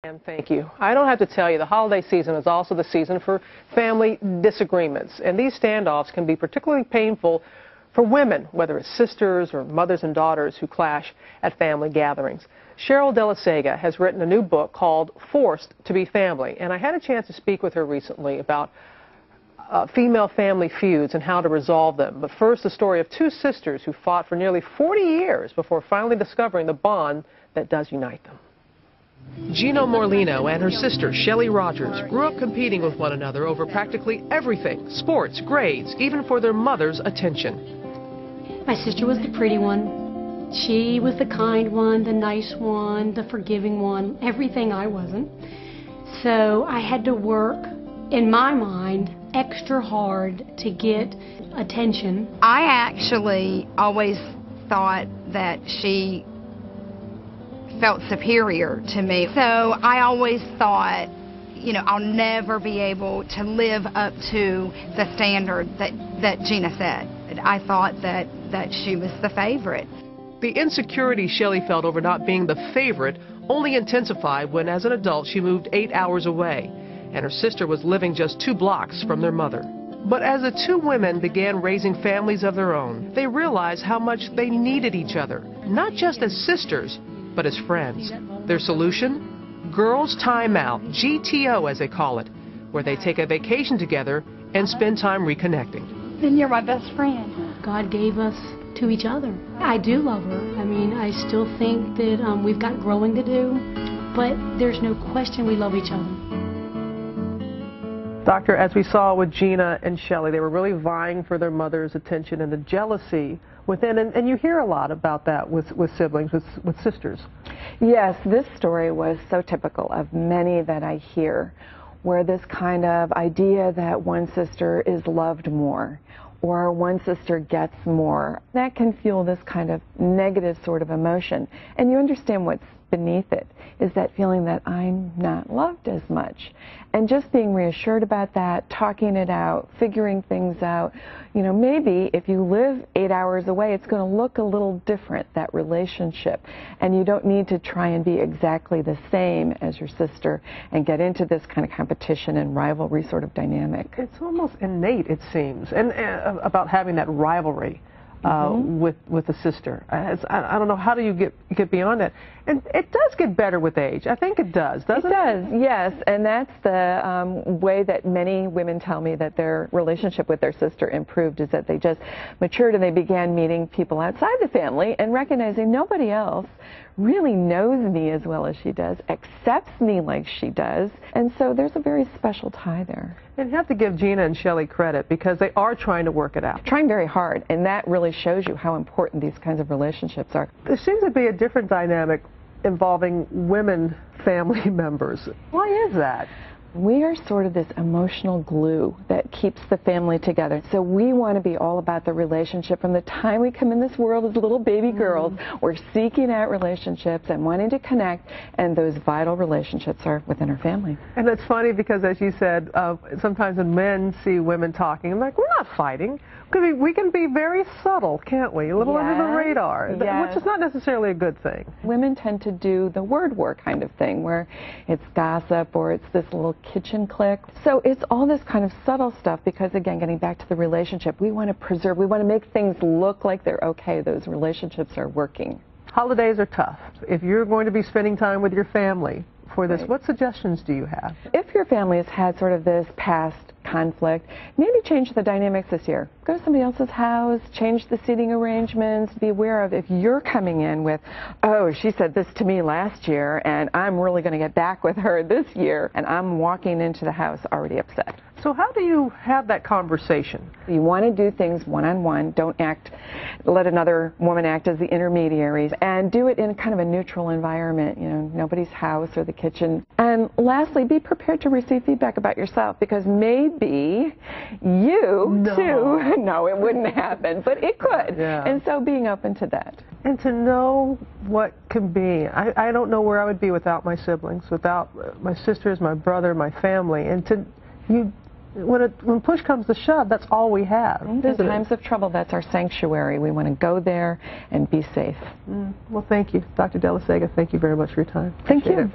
And thank you. I don't have to tell you, the holiday season is also the season for family disagreements, and these standoffs can be particularly painful for women, whether it's sisters or mothers and daughters who clash at family gatherings. Cheryl Dellasega has written a new book called Forced to be Family, and I had a chance to speak with her recently about female family feuds and how to resolve them. But first, the story of two sisters who fought for nearly 40 years before finally discovering the bond that does unite them. Gino Morlino and her sister, Shelley Rogers, grew up competing with one another over practically everything, sports, grades, even for their mother's attention. My sister was the pretty one. She was the kind one, the nice one, the forgiving one, everything I wasn't. So I had to work, in my mind, extra hard to get attention. I actually always thought that she felt superior to me. So I always thought, you know, I'll never be able to live up to the standard that Gina said. I thought that she was the favorite. The insecurity Shelley felt over not being the favorite only intensified when, as an adult, she moved 8 hours away, and her sister was living just 2 blocks from their mother. But as the two women began raising families of their own, they realized how much they needed each other, not just as sisters, but as friends. Their solution? Girls' Time Out, GTO as they call it, where they take a vacation together and spend time reconnecting. Then you're my best friend. God gave us to each other. I do love her. I mean, I still think that we've got growing to do, but there's no question we love each other. Doctor, as we saw with Gina and Shelley, they were really vying for their mother's attention, and the jealousy within, and you hear a lot about that with siblings, with sisters. Yes, this story was so typical of many that I hear, where this kind of idea that one sister is loved more or one sister gets more, that can fuel this kind of negative sort of emotion. And you understand what's beneath it is that feeling that I'm not loved as much. And just being reassured about that, talking it out, figuring things out. You know, maybe if you live 8 hours away, it's going to look a little different, that relationship. And you don't need to try and be exactly the same as your sister and get into this kind of competition and rivalry sort of dynamic. It's almost innate, it seems, and about having that rivalry. With the sister. I don't know, how do you get beyond that? And it does get better with age. I think it does, doesn't it? It does, yes. And that's the way that many women tell me that their relationship with their sister improved, is that they just matured and they began meeting people outside the family and recognizing nobody else really knows me as well as she does, accepts me like she does, and so there's a very special tie there. And you have to give Gina and Shelley credit because they are trying to work it out. Trying very hard, and that really shows you how important these kinds of relationships are. There seems to be a different dynamic involving women family members. Why is that? We are sort of this emotional glue that keeps the family together. So we want to be all about the relationship. From the time we come in this world as little baby girls, we're seeking out relationships and wanting to connect, and those vital relationships are within our family. And it's funny because, as you said, sometimes when men see women talking, I'm like, we're not fighting. We can be very subtle, can't we? A little under the radar, which is not necessarily a good thing. Women tend to do the word war kind of thing, where it's gossip or it's this little kitchen clique. So it's all this kind of subtle stuff because, again, getting back to the relationship, we want to preserve, we want to make things look like they're okay, those relationships are working. Holidays are tough. If you're going to be spending time with your family for this, what suggestions do you have? If your family has had sort of this past conflict, maybe change the dynamics this year. Go to somebody else's house, change the seating arrangements, be aware of if you're coming in with, oh, she said this to me last year and I'm really going to get back with her this year, and I'm walking into the house already upset. So how do you have that conversation? You want to do things one-on-one. Don't let another woman act as the intermediaries, and do it in kind of a neutral environment, you know, nobody's house or the kitchen. And lastly, be prepared to receive feedback about yourself, because maybe you too, no, it wouldn't happen, but it could. Yeah. And so being open to that. And to know what can be. I don't know where I would be without my siblings, without my sisters, my brother, my family. And when push comes to shove, that's all we have. In times of trouble, that's our sanctuary. We want to go there and be safe. Well, thank you. Dr. Dellasega, thank you very much for your time. Thank you.